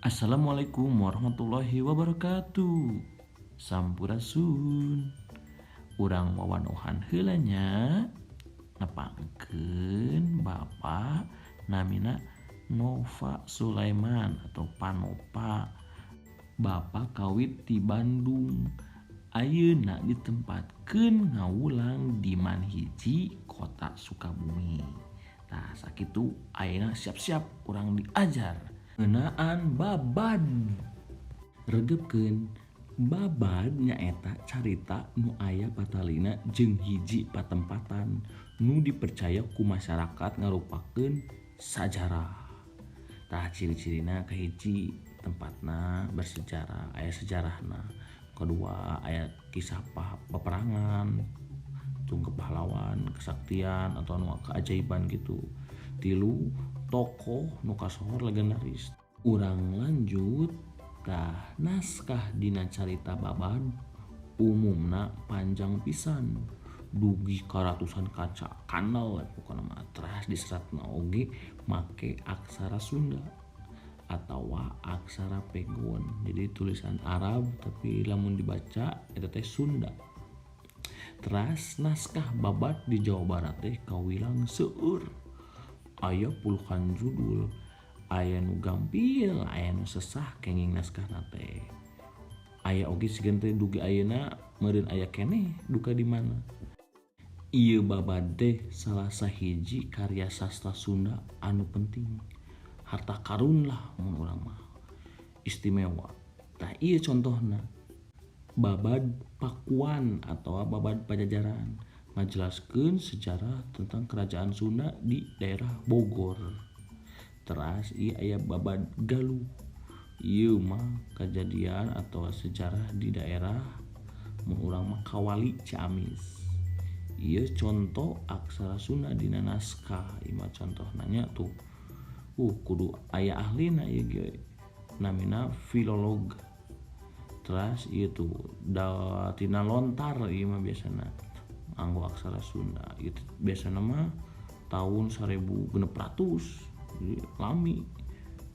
Assalamualaikum warahmatullahi wabarakatuh. Sampurasun. Urang wawanohan heulanya nepangkeun Bapak namina Nova Sulaiman atau Panopa. Bapak kawit di Bandung. Ayeuna ditempatkeun ngawulang di Manhiji Kota Sukabumi. Nah sakitu ayeuna siap-siap urang diajar ngeunaan babad. Regepkeun babad nyaeta carita nu aya patalina jeung hiji patempatan nu dipercaya ku masyarakat ngarupakeun sajarah. Tah ciri-cirina kahiji tempatna bersejarah, aya sejarahna. Kedua aya kisah peperangan, tunggep pahlawan, kesaktian atau nu keajaiban gitu. Tilu tokoh nu kasohor legendaris. Urang lanjut tah naskah dina carita babad umumna panjang pisan dugi karatusan kaca kanal pokona mah teras diseratna oge make aksara Sunda atawa aksara Pegon. Jadi tulisan Arab tapi lamun dibaca eta teh Sunda. Teras naskah babad di Jawa Barat teh kawilang seueur. Aya puluhan judul, aya nu gampil, aya nu sesah kenging naskahna teh. Aya oge sigan teh dugi ayeuna meureun aya keneh duka di mana. Ieu babad teh salah sahiji karya sastra Sunda anu penting. Harta karun lah mun urang mah. Istimewa. Tah ieu contohna. Babad Pakuan atau babad Pajajaran ngajelaskeun sejarah tentang kerajaan Sunda di daerah Bogor. Teras ieu aya babad Galuh. Ieu mah kejadian atau sejarah di daerah mun urang mah Kawali Ciamis. Ieu contoh aksara Sunda dina naskah. Ieu mah contohna nya tuh. Kudu aya ahlina ieu ge. Namina filolog. Teras ieu tuh tina lontar ieu mah biasana anggo aksara Sunda. Itu biasana mah tahun 1600 jadi lami.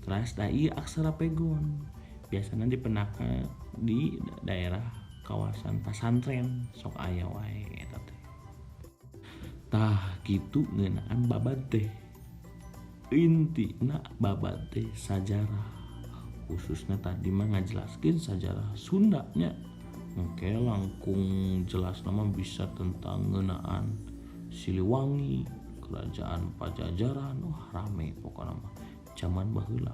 Teras da ieu aksara Pegon biasana dipendaka di daerah kawasan pasantren sok aya wae eta teh. Tah kitu ngeunaan babad teh. Intina babad teh sajarah. Khususnya tadi mah ngajelaskeun sajarah Sunda nya. Engke langkung jelas nama bisa tentang ngeunaan Siliwangi, kerajaan Pajajaran, rame pokona mah zaman baheula.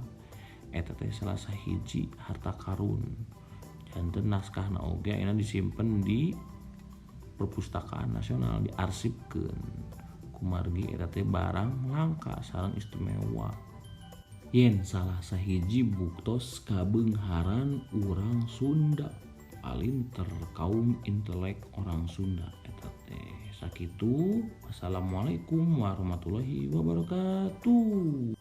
Eta teh salah sahiji harta karun. Janten naskahna oge ayeuna disimpen di Perpustakaan Nasional, diarsipkeun. Kumargi eta teh barang langka sareng istimewa. Yen salah sahiji buktos kabeungharan urang Sunda alinter kaum intelek orang Sunda eta teh. Sakitu. Wassalamualaikum warahmatullahi wabarakatuh.